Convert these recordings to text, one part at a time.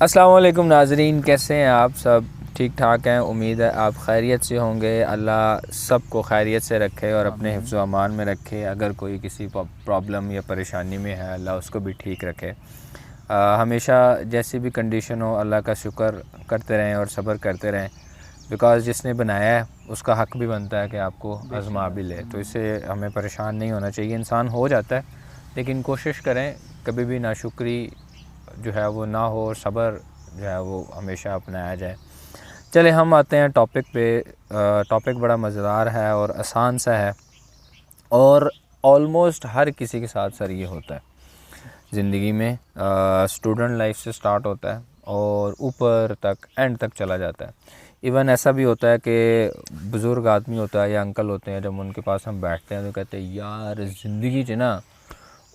السلام علیکم ناظرین، کیسے ہیں آپ؟ سب ٹھیک ٹھاک ہیں؟ امید ہے آپ خیریت سے ہوں گے۔ اللہ سب کو خیریت سے رکھے اور اپنے حفظ و امان میں رکھے۔ اگر کوئی کسی پرابلم یا پریشانی میں ہے، اللہ اس کو بھی ٹھیک رکھے۔ ہمیشہ جیسی بھی کنڈیشن ہو، اللہ کا شکر کرتے رہیں اور صبر کرتے رہیں، بیکاز جس نے بنایا ہے اس کا حق بھی بنتا ہے کہ آپ کو آزما بھی لے، تو اس سے ہمیں پریشان نہیں ہونا چاہیے۔ انسان ہو جاتا ہے، لیکن کوشش کریں کبھی بھی ناشکری جو ہے وہ نہ ہو، اور صبر جو ہے وہ ہمیشہ اپنایا جائے۔ چلے ہم آتے ہیں ٹاپک پہ۔ ٹاپک بڑا مزیدار ہے اور آسان سا ہے، اور آلموسٹ ہر کسی کے ساتھ سر یہ ہوتا ہے زندگی میں۔ اسٹوڈنٹ لائف سے سٹارٹ ہوتا ہے اور اوپر تک اینڈ تک چلا جاتا ہے۔ ایون ایسا بھی ہوتا ہے کہ بزرگ آدمی ہوتا ہے یا انکل ہوتے ہیں، جب ان کے پاس ہم بیٹھتے ہیں تو کہتے ہیں یار زندگی نا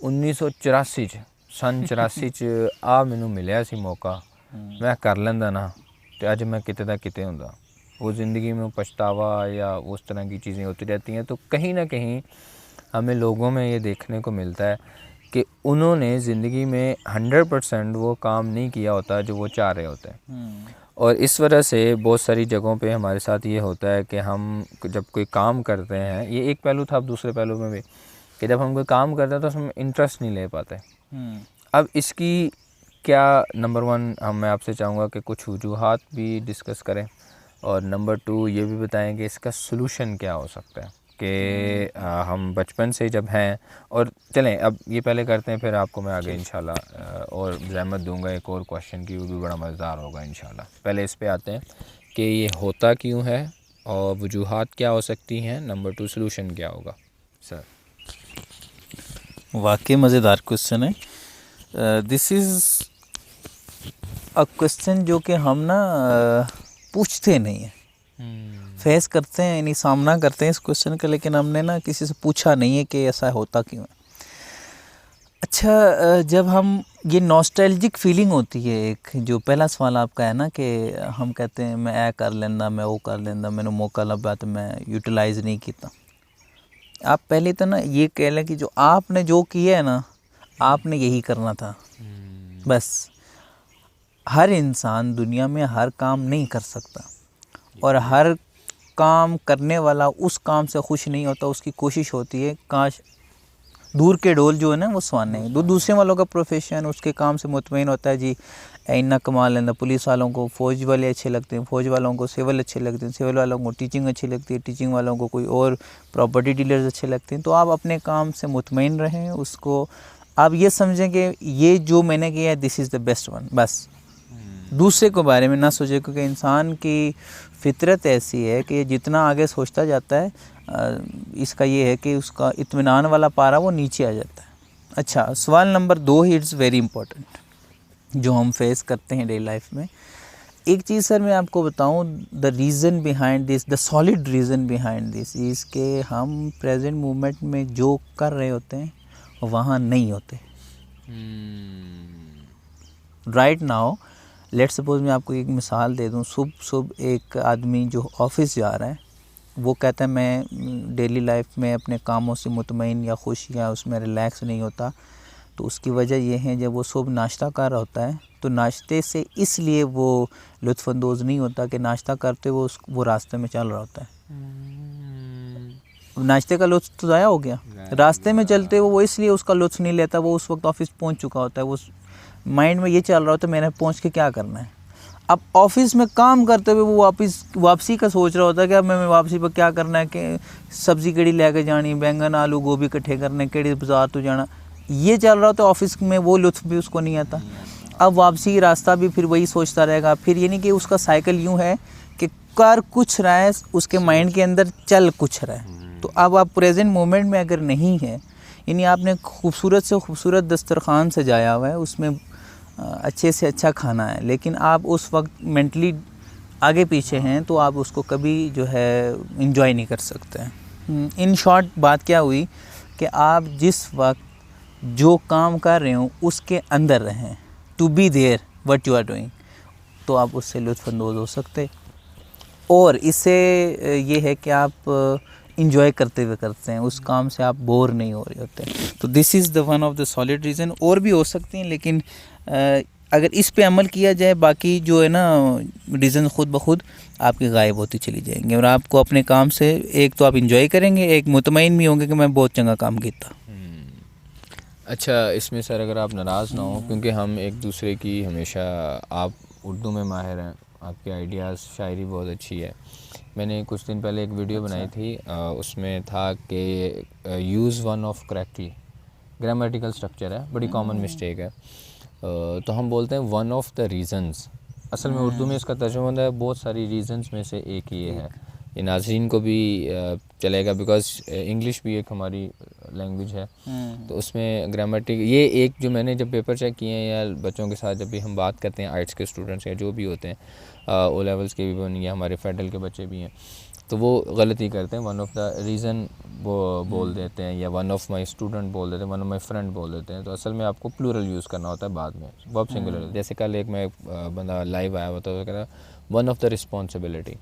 1984 سن 84 آ مینوں ملیا سی موقع، میں کر لینا نا تو اج میں کتے دا کتے ہوندا۔ وہ زندگی میں پچھتاوا یا اس طرح کی چیزیں ہوتی رہتی ہیں۔ تو کہیں نہ کہیں ہمیں لوگوں میں یہ دیکھنے کو ملتا ہے کہ انہوں نے زندگی میں 100% وہ کام نہیں کیا ہوتا جو وہ چاہ رہے ہوتے ہیں، اور اس وجہ سے بہت ساری جگہوں پہ ہمارے ساتھ یہ ہوتا ہے کہ ہم جب کوئی کام کرتے ہیں، یہ ایک پہلو تھا، اب دوسرے پہلو میں بھی، کہ جب ہم کوئی کام کرتے ہیں تو اس میں انٹرسٹ نہیں لے پاتے۔ اب اس کی کیا نمبر 1 میں آپ سے چاہوں گا کہ کچھ وجوہات بھی ڈسکس کریں، اور نمبر 2 یہ بھی بتائیں کہ اس کا سلوشن کیا ہو سکتا ہے کہ ہم بچپن سے جب ہیں، اور چلیں اب یہ پہلے کرتے ہیں، پھر آپ کو میں آگے انشاءاللہ اور زحمت دوں گا ایک اور کویشچن کی، وہ بھی بڑا مزیدار ہوگا انشاءاللہ۔ پہلے اس پہ آتے ہیں کہ یہ ہوتا کیوں ہے، اور وجوہات کیا ہو سکتی ہیں، نمبر 2 سلوشن کیا ہوگا سر۔ واقعی مزیدار کوشچن ہے۔ دس از اے کوشچن جو کہ ہم پوچھتے نہیں ہیں، فیس کرتے ہیں، یعنی سامنا کرتے ہیں اس کوشچن کا، لیکن ہم نے کسی سے پوچھا نہیں ہے کہ ایسا ہوتا کیوں ہے۔ اچھا، جب ہم یہ نوسٹیلجک فیلنگ ہوتی ہے، ایک جو پہلا سوال آپ کا ہے کہ ہم کہتے ہیں میں اے کر لینا، میں وہ کر لینا، میں نے موقع لبا تو میں یوٹیلائز نہیں کیتا۔ آپ پہلے تو یہ کہہ لیں کہ جو آپ نے جو کیا ہے آپ نے یہی کرنا تھا بس۔ ہر انسان دنیا میں ہر کام نہیں کر سکتا، اور ہر کام کرنے والا اس کام سے خوش نہیں ہوتا۔ اس کی کوشش ہوتی ہے کاش دور کے ڈول جو ہے وہ سوانے۔ دوسرے والوں کا پروفیشن اس کے کام سے مطمئن ہوتا ہے، جی اتنا کما لینا۔ پولیس والوں کو فوج والے اچھے لگتے ہیں، فوج والوں کو سول اچھے لگتے ہیں، سول والوں کو ٹیچنگ اچھی لگتی ہے، ٹیچنگ والوں کو کوئی اور پراپرٹی ڈیلرز اچھے لگتے ہیں۔ تو آپ اپنے کام سے مطمئن رہیں، اس کو آپ یہ سمجھیں کہ یہ جو میں نے کیا ہے دس از دا بیسٹ ون، بس دوسرے کے بارے میں نہ سوچے، کیونکہ انسان کی فطرت ایسی ہے کہ جتنا آگے سوچتا جاتا ہے اس کا یہ ہے کہ اس کا اطمینان والا پارا وہ نیچے آ جاتا ہے۔ اچھا، سوال نمبر 2 اٹس ویری امپورٹنٹ جو ہم فیس کرتے ہیں ڈیلی لائف میں۔ ایک چیز سر میں آپ کو بتاؤں، the reason behind this, the solid reason behind this is کہ ہم پریزنٹ مومنٹ میں جو کر رہے ہوتے ہیں وہاں نہیں ہوتے۔ رائٹ ناؤ لیٹ سپوز میں آپ کو ایک مثال دے دوں، صبح ایک آدمی جو آفس جا رہا ہے، وہ کہتا ہے میں ڈیلی لائف میں اپنے کاموں سے مطمئن یا خوش یا اس میں ریلیکس نہیں ہوتا، تو اس کی وجہ یہ ہے جب وہ صبح ناشتہ کر رہا ہوتا ہے تو ناشتے سے اس لیے وہ لطف اندوز نہیں ہوتا کہ ناشتہ کرتے وہ راستے میں چل رہا ہوتا ہے، ناشتے کا لطف تو ضائع ہو گیا۔ راستے میں چلتے وہ اس لیے اس کا لطف نہیں لیتا، وہ اس وقت آفس پہنچ چکا ہوتا ہے، وہ مائنڈ میں یہ چل رہا ہوتا ہے میں نے پہنچ کے کیا کرنا ہے۔ اب آفس میں کام کرتے ہوئے وہ واپسی کا سوچ رہا ہوتا ہے کہ اب میں واپسی پہ کیا کرنا ہے، کہ سبزی کیڑی لے کے جانی، بینگن آلو گوبھی کٹھے کرنے، کیڑی بازار تو جانا، یہ چل رہا ہوتا ہے آفس میں، وہ لطف بھی اس کو نہیں آتا۔ اب واپسی راستہ بھی پھر وہی سوچتا رہے گا، پھر یعنی کہ اس کا سائیکل یوں ہے کہ کر کچھ رہا ہے، اس کے مائنڈ کے اندر چل کچھ رہا ہے۔ تو اب آپ پریزنٹ مومنٹ میں اگر نہیں ہے، یعنی آپ نے خوبصورت سے خوبصورت دسترخوان سجایا ہوا ہے، اس میں اچھے سے اچھا کھانا ہے، لیکن آپ اس وقت مینٹلی آگے پیچھے ہیں تو آپ اس کو کبھی جو ہے انجوائے نہیں کر سکتے ہیں۔ ان شارٹ بات کیا ہوئی کہ آپ جس وقت جو کام کر رہے ہوں اس کے اندر رہیں، to be there what you are doing, تو آپ اس سے لطف اندوز ہو سکتے، اور اس سے یہ ہے کہ آپ انجوائے کرتے ہوئے کرتے ہیں، اس کام سے آپ بور نہیں ہو رہے ہوتے۔ تو this is the one of the solid reason, اور بھی ہو سکتے ہیں لیکن اگر اس پہ عمل کیا جائے باقی جو ہے نا ریزن خود بخود آپ کے غائب ہوتی چلی جائیں گے, اور آپ کو اپنے کام سے ایک تو آپ انجوائے کریں گے, ایک مطمئن بھی ہوں گے کہ میں بہت چنگا کام کیتا. اچھا, اس میں سر اگر آپ ناراض نہ ہوں, کیونکہ ہم ایک دوسرے کی ہمیشہ, آپ اردو میں ماہر ہیں, آپ کے آئیڈیاز, شاعری بہت اچھی ہے. میں نے کچھ دن پہلے ایک ویڈیو بنائی تھی, اس میں تھا کہ use one of correctly, grammatical structure ہے, بڑی کامن مسٹیک ہے. تو ہم بولتے ہیں ون آف دا ریزنز, اصل میں اردو میں اس کا ترجمہ ہوتا ہے بہت ساری ریزنز میں سے ایک یہ ہے. یہ ناظرین کو بھی چلے گا, بیکاز انگلش بھی ایک ہماری لینگویج ہے, تو اس میں گرامیٹک, یہ ایک جو میں نے جب پیپر چیک کیے ہیں یا بچوں کے ساتھ جب بھی ہم بات کرتے ہیں, آرٹس کے اسٹوڈنٹس یا جو بھی ہوتے ہیں, او لیولس کے بھی بن یا ہمارے فیڈرل کے بچے بھی ہیں, تو وہ غلطی کرتے ہیں, ون آف دا ریزن وہ بول دیتے ہیں, یا ون آف مائی اسٹوڈنٹ بول دیتے ہیں, ون آف مائی فرینڈ بول دیتے ہیں. تو اصل میں آپ کو پلورل یوز کرنا ہوتا ہے بعد میں, ورب سنگولر. جیسے کل ایک میں بندہ لائیو آیا ہوا تھا, وہ کہہ رہا ون آف دا رسپانسبلٹی,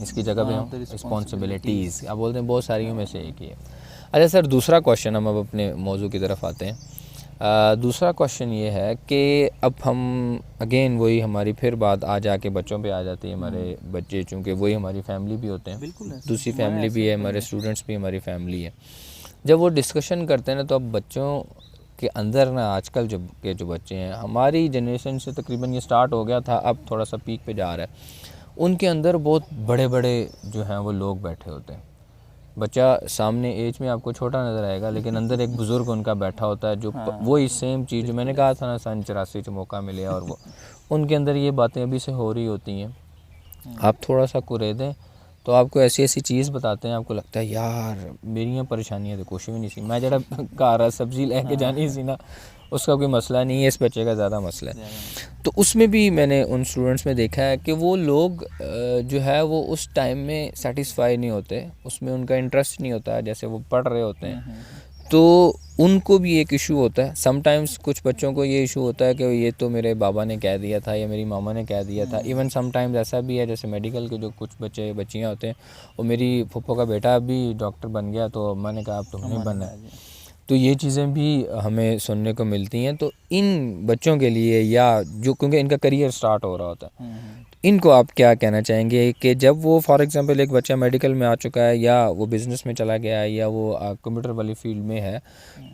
اس کی جگہ پہ ہم رسپانسبلٹیز آپ بولتے ہیں, بہت ساریوں میں سے ایک ہی ہے. اچھا سر, دوسرا کوشچن, ہم اب اپنے موضوع کی طرف آتے ہیں. دوسرا کوشچن یہ ہے کہ اب ہم اگین وہی ہماری پھر بات آ جا کے بچوں پہ آ جاتی ہے. ہمارے بچے چونکہ وہی ہماری فیملی بھی ہوتے ہیں, دوسری فیملی بھی ہے, ہمارے اسٹوڈنٹس بھی ہماری فیملی ہے. جب وہ ڈسکشن کرتے ہیں نا, تو اب بچوں کے اندر نا, آج کل کے جو بچے ہیں, ہماری جنریشن سے تقریباً یہ سٹارٹ ہو گیا تھا, اب تھوڑا سا پیک پہ جا رہا ہے. ان کے اندر بہت بڑے بڑے جو ہیں وہ لوگ بیٹھے ہوتے ہیں. بچہ سامنے ایج میں آپ کو چھوٹا نظر آئے گا, لیکن اندر ایک بزرگ ان کا بیٹھا ہوتا ہے, جو وہی سیم چیز جو میں نے کہا تھا نا, 84 موقع ملے, اور وہ ان کے اندر یہ باتیں ابھی سے ہو رہی ہوتی ہیں. آپ تھوڑا سا کرے دیں تو آپ کو ایسی ایسی چیز بتاتے ہیں, آپ کو لگتا ہے یار میریاں پریشانیاں تو کچھ بھی نہیں سی, میں جڑا گھر سبزی لے کے جانی سی نا, اس کا کوئی مسئلہ نہیں ہے, اس بچے کا زیادہ مسئلہ ہے. تو اس میں بھی میں نے ان اسٹوڈنٹس میں دیکھا ہے کہ وہ لوگ جو ہے وہ اس ٹائم میں سیٹسفائی نہیں ہوتے, اس میں ان کا انٹرسٹ نہیں ہوتا ہے, جیسے وہ پڑھ رہے ہوتے ہیں. تو ان کو بھی ایک ایشو ہوتا ہے. سم ٹائمز کچھ بچوں کو یہ ایشو ہوتا ہے کہ یہ تو میرے بابا نے کہہ دیا تھا یا میری ماما نے کہہ دیا تھا. ایون سم ٹائمز ایسا بھی ہے, جیسے میڈیکل کے جو کچھ بچے بچیاں ہوتے ہیں, وہ میری پھپھو کا بیٹا بھی ڈاکٹر بن گیا, تو میں نے کہا اب تم نے بننا ہے. تو یہ چیزیں بھی ہمیں سننے کو ملتی ہیں. تو ان بچوں کے لیے, یا جو کیونکہ ان کا کریئر سٹارٹ ہو رہا ہوتا ہے, ان کو آپ کیا کہنا چاہیں گے کہ جب وہ فار ایگزامپل ایک بچہ میڈیکل میں آ چکا ہے, یا وہ بزنس میں چلا گیا ہے, یا وہ کمپیوٹر والی فیلڈ میں ہے,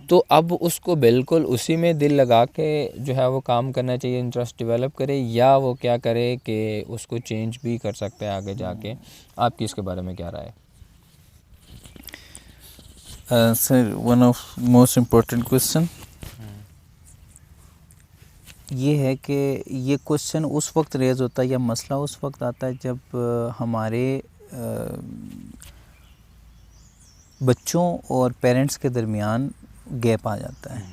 تو اب اس کو بالکل اسی میں دل لگا کے جو ہے وہ کام کرنا چاہیے, انٹرسٹ ڈیولپ کرے, یا وہ کیا کرے کہ اس کو چینج بھی کر سکتا ہے آگے جا کے؟ آپ کی اس کے بارے میں کیا رائے ہے؟ Sir, one of most important question یہ ہے کہ یہ کوشچن اس وقت ریز ہوتا ہے, یا مسئلہ اس وقت آتا ہے جب ہمارے بچوں اور پیرنٹس کے درمیان گیپ آ جاتا ہے.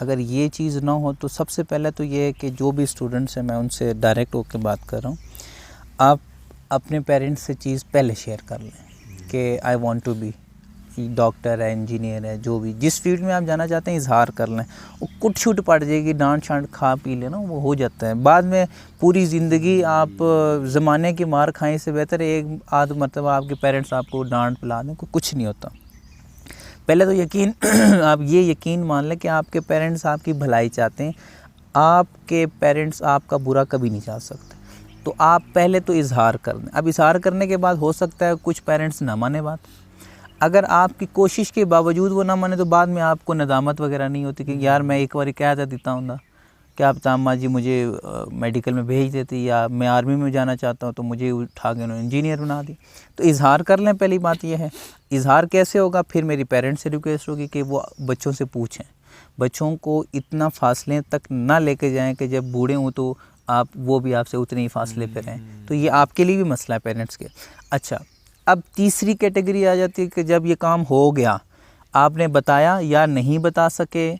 اگر یہ چیز نہ ہو تو سب سے پہلے تو یہ ہے کہ جو بھی اسٹوڈنٹس ہیں, میں ان سے ڈائریکٹ ہو کے بات کر رہا ہوں, آپ اپنے پیرنٹس سے چیز پہلے شیئر کر لیں کہ I want to be doctor ہے, انجینئر ہے, جو بھی جس فیلڈ میں آپ جانا چاہتے ہیں اظہار کر لیں. وہ کٹ چھوٹ پڑ جائے گی, ڈانٹ شانٹ کھا پی لینا, وہ ہو جاتا ہے. بعد میں پوری زندگی آپ زمانے کی مار کھائیں سے بہتر ہے ایک آدھ مرتبہ آپ کے پیرنٹس آپ کو ڈانٹ پلا دیں, کچھ نہیں ہوتا. پہلے تو یقین آپ یہ یقین مان لیں کہ آپ کے پیرنٹس آپ کی بھلائی چاہتے ہیں. آپ کے پیرنٹس آپ کا برا کبھی نہیں چاہ سکتے. تو آپ پہلے تو اظہار کر دیں. اب اظہار کرنے کے بعد ہو سکتا ہے کچھ پیرنٹس نہ مانے بات. اگر آپ کی کوشش کے باوجود وہ نہ مانے, تو بعد میں آپ کو ندامت وغیرہ نہیں ہوتی کہ یار میں ایک بار کہہ دیتا ہوں کہ آپ تامہ جی مجھے میڈیکل میں بھیج دیتی, یا میں آرمی میں جانا چاہتا ہوں تو مجھے اٹھا کے انہوں نے انجینئر بنا دی. تو اظہار کر لیں, پہلی بات یہ ہے. اظہار کیسے ہوگا؟ پھر میری پیرنٹس سے ریکویسٹ ہوگی کہ وہ بچوں سے پوچھیں, بچوں کو اتنا فاصلے تک نہ لے کے جائیں کہ جب بوڑھے ہوں تو وہ بھی آپ سے اتنے ہی فاصلے پہ رہیں. تو یہ آپ کے لیے بھی مسئلہ ہے پیرنٹس کے. اچھا, اب تیسری کیٹیگری آ جاتی ہے کہ جب یہ کام ہو گیا, آپ نے بتایا یا نہیں بتا سکے,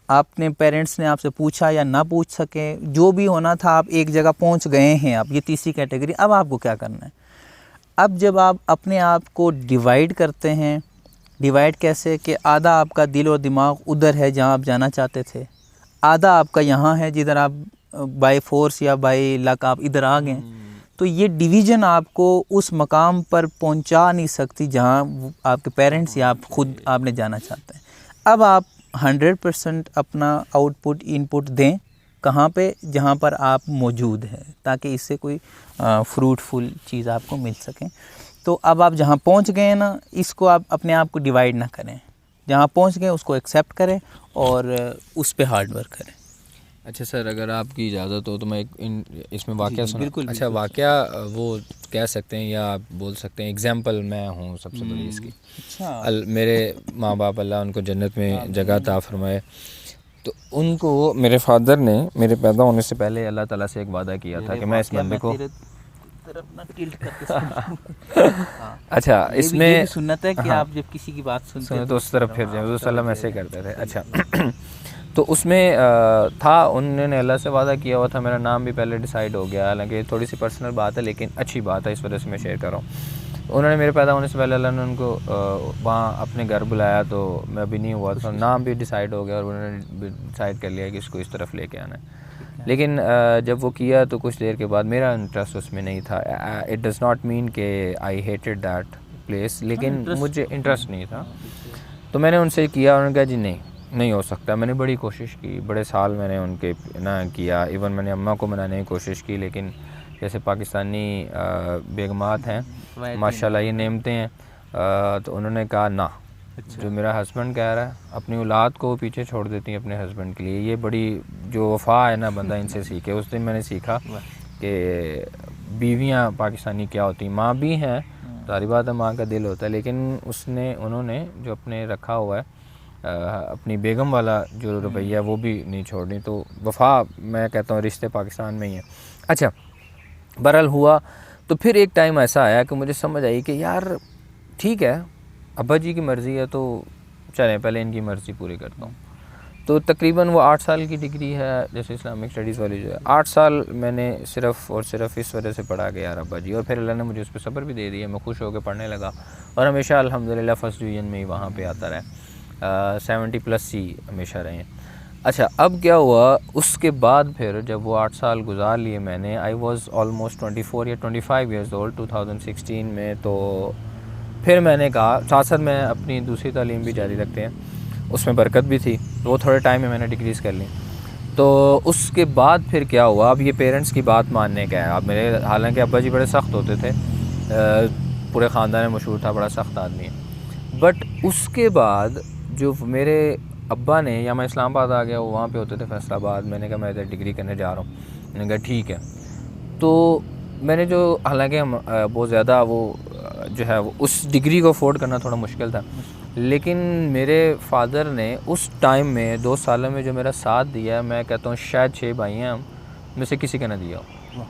آپ نے پیرنٹس نے آپ سے پوچھا یا نہ پوچھ سکے, جو بھی ہونا تھا آپ ایک جگہ پہنچ گئے ہیں. اب یہ تیسری کیٹیگری. اب آپ کو کیا کرنا ہے؟ اب جب آپ اپنے آپ کو ڈیوائیڈ کرتے ہیں, ڈیوائیڈ کیسے کہ آدھا آپ کا دل اور دماغ ادھر ہے جہاں آپ جانا چاہتے تھے, آدھا آپ کا یہاں ہے جدھر آپ بائی فورس یا بائی لک آپ ادھر آ گئے. تو یہ ڈویژن آپ کو اس مقام پر پہنچا نہیں سکتی جہاں آپ کے پیرنٹس یا آپ خود آپ نے جانا چاہتے ہیں. اب آپ 100% اپنا آؤٹ پٹ ان پٹ دیں, کہاں پہ؟ جہاں پر آپ موجود ہیں، تاکہ اس سے کوئی فروٹفل چیز آپ کو مل سکیں. تو اب آپ جہاں پہنچ گئے ہیں نا، اس کو آپ اپنے آپ کو ڈیوائیڈ نہ کریں. جہاں پہنچ گئے اس کو ایکسیپٹ کریں اور اس پہ ہارڈ ورک کریں. اچھا سر، اگر آپ کی اجازت ہو تو میں اس میں واقعہ سنا. بالکل. اچھا، واقعہ وہ کہہ سکتے ہیں یا آپ بول سکتے ہیں ایگزامپل میں ہوں سب سے بڑی اس کی. اچھا. میرے ماں باپ اللہ ان کو جنت میں جگہ عطا فرمائے. تو ان کو میرے فادر نے میرے پیدا ہونے سے پہلے اللہ تعالیٰ سے ایک وعدہ کیا تھا کہ میں اس بندے کو اچھا اس میں سنت ہے کہ آپ جب کسی کی بات سنتے ہیں تو اس طرف پھر جائیں. حضور صلی اللہ علیہ وسلم ایسے کرتے تھے. اچھا تو اس میں تھا انہوں نے اللہ سے وعدہ کیا ہوا تھا. میرا نام بھی پہلے ڈیسائیڈ ہو گیا، حالانکہ تھوڑی سی پرسنل بات ہے لیکن اچھی بات ہے، اس وجہ سے میں شیئر کر رہا ہوں. انہوں نے میرے پیدا ہونے سے پہلے اللہ نے ان کو وہاں اپنے گھر بلایا، تو میں ابھی نہیں ہوا تھا، نام بھی ڈیسائیڈ ہو گیا اور انہوں نے ڈیسائیڈ کر لیا کہ اس کو اس طرف لے کے آنا ہے. لیکن جب وہ کیا تو کچھ دیر کے بعد میرا انٹرسٹ اس میں نہیں تھا. اٹ ڈز ناٹ مین کہ آئی ہیٹڈ دیٹ پلیس، لیکن مجھے انٹرسٹ نہیں تھا. تو میں نے ان سے کیا، انہوں نے کہا جی نہیں ہو سکتا. میں نے بڑی کوشش کی، بڑے سال میں نے ان کے نہ کیا. ایون میں نے اماں کو منانے کی کوشش کی، لیکن جیسے پاکستانی بیگمات ہیں ماشاء اللہ، یہ نعمتیں ہیں، تو انہوں نے کہا نہ، جو میرا ہسبینڈ کہہ رہا ہے، اپنی اولاد کو پیچھے چھوڑ دیتی ہیں اپنے ہسبینڈ کے لیے. یہ بڑی جو وفا ہے نا، بندہ ان سے سیکھے. اس دن میں نے سیکھا کہ بیویاں پاکستانی کیا ہوتی ہیں. ماں بھی ہیں، ساری بات ہے، ماں کا دل ہوتا ہے، لیکن انہوں نے جو اپنے رکھا ہوا ہے اپنی بیگم والا جو رویہ وہ بھی نہیں چھوڑنی. تو وفا میں کہتا ہوں رشتے پاکستان میں ہی ہیں. اچھا بہرحال ہوا. تو پھر ایک ٹائم ایسا آیا کہ مجھے سمجھ آئی کہ یار ٹھیک ہے، ابا جی کی مرضی ہے تو چلیں پہلے ان کی مرضی پوری کرتا ہوں. تو تقریباً وہ 8 سال کی ڈگری ہے، جیسے اسلامک اسٹڈیز والی جو ہے. 8 سال میں نے صرف اور صرف اس وجہ سے پڑھا کہ یار ابا جی، اور پھر اللہ نے مجھے اس پہ صبر بھی دے دیا. میں خوش ہو کے پڑھنے لگا اور ہمیشہ الحمدللہ فرسٹ ڈویژن میں ہی وہاں پہ آتا رہا. 70+ ہی ہمیشہ رہے ہیں. اچھا اب کیا ہوا اس کے بعد؟ پھر جب وہ 8 سال گزار لیے میں نے، آئی واز آلموسٹ 24 یا 25 ایئرز اولڈ 2016 میں. تو پھر میں نے کہا ساتھ ساتھ میں اپنی دوسری تعلیم بھی جاری رکھتے ہیں، اس میں برکت بھی تھی. وہ تھوڑے ٹائم میں نے ڈگریز کر لی. تو اس کے بعد پھر کیا ہوا؟ اب یہ پیرنٹس کی بات ماننے کا ہے. اب میرے حالانکہ ابا جی بڑے سخت ہوتے تھے، پورے خاندان میں مشہور تھا، بڑا سخت آدمی ہے. بٹ اس کے بعد جو میرے ابا نے، یا میں اسلام آباد آ گیا، وہ وہاں پہ ہوتے تھے فیصل آباد. میں نے کہا میں ادھر ڈگری کرنے جا رہا ہوں. میں نے کہا ٹھیک ہے. تو میں نے جو، حالانکہ ہم بہت زیادہ وہ جو ہے اس ڈگری کو افورڈ کرنا تھوڑا مشکل تھا، لیکن میرے فادر نے اس ٹائم میں 2 سالوں میں جو میرا ساتھ دیا ہے، میں کہتا ہوں شاید 6 بھائی ہیں ہم میں سے کسی کا نہ دیا ہو.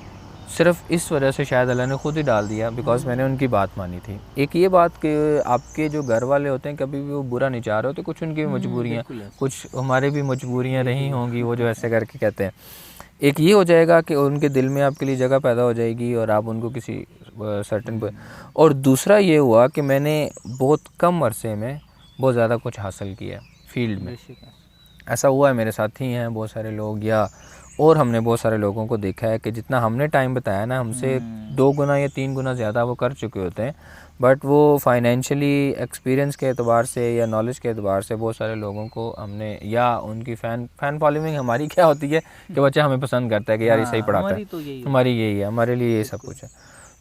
صرف اس وجہ سے شاید اللہ نے خود ہی ڈال دیا، بیکاز میں نے ان کی بات مانی تھی. ایک یہ بات کہ آپ کے جو گھر والے ہوتے ہیں کبھی بھی وہ برا نہیں چاہ رہے ہوتے، کچھ ان کی مجبوریاں، کچھ ہمارے بھی مجبوریاں رہی ہوں گی، وہ جو ایسے کر کے کہتے ہیں. ایک یہ ہو جائے گا کہ ان کے دل میں آپ کے لیے جگہ پیدا ہو جائے گی اور آپ ان کو کسی سرٹن پہ. اور دوسرا یہ ہوا کہ میں نے بہت کم عرصے میں بہت زیادہ کچھ حاصل کیا ہے فیلڈ میں. ایسا ہوا ہے، میرے ساتھی ہیں بہت سارے لوگ، یا اور ہم نے بہت سارے لوگوں کو دیکھا ہے کہ جتنا ہم نے ٹائم بتایا نا، ہم سے 2 گنا یا 3 گنا زیادہ وہ کر چکے ہوتے ہیں. بٹ وہ فائنینشلی ایکسپیرینس کے اعتبار سے یا نالج کے اعتبار سے بہت سارے لوگوں کو ہم نے، یا ان کی فین فالوئنگ ہماری کیا ہوتی ہے کہ بچہ ہمیں پسند کرتا ہے کہ یار یہ صحیح پڑھاتا ہے، ہماری یہی ہے، ہمارے لیے یہ سب کچھ ہے.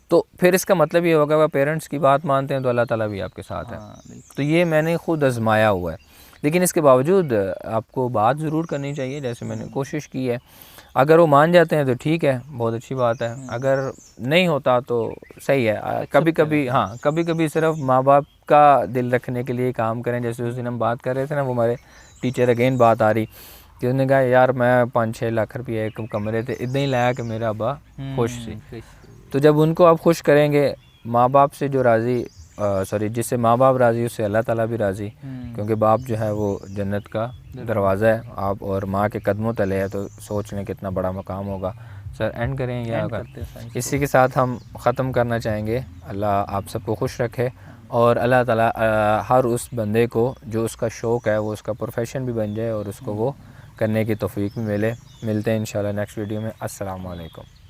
تو پھر اس کا مطلب یہ ہوگا کہ پیرنٹس کی بات مانتے ہیں تو اللہ تعالیٰ بھی آپ کے ساتھ ہے. تو یہ میں نے خود آزمایا ہوا ہے. لیکن اس کے باوجود آپ کو بات ضرور کرنی چاہیے، جیسے میں نے کوشش کی ہے. اگر وہ مان جاتے ہیں تو ٹھیک ہے، بہت اچھی بات ہے. اگر نہیں ہوتا تو صحیح ہے. کبھی کبھی صرف ماں باپ کا دل رکھنے کے لیے کام کریں. جیسے اس دن ہم بات کر رہے تھے نا، وہ ہمارے ٹیچر اگین بات آ رہی کہ انہوں نے کہا یار میں 5-6 لاکھ روپیہ ایک کمرے تھے اتنا ہی لایا کہ میرا ابا خوش سی. تو جب ان کو آپ خوش کریں گے، ماں باپ سے جو راضی جس سے ماں باپ راضی اس سے اللہ تعالیٰ بھی راضی، کیونکہ باپ جو ہے وہ جنت کا دروازہ ہے. آپ اور ماں کے قدموں تلے ہے، تو سوچ لیں کتنا بڑا مقام ہوگا. سر اینڈ کریں یا اسی کے ساتھ ہم ختم کرنا چاہیں گے. اللہ آپ سب کو خوش رکھے، اور اللہ تعالیٰ ہر اس بندے کو جو اس کا شوق ہے وہ اس کا پروفیشن بھی بن جائے اور اس کو وہ کرنے کی توفیق بھی ملے. ملتے ہیں انشاءاللہ نیکسٹ ویڈیو میں. السلام علیکم.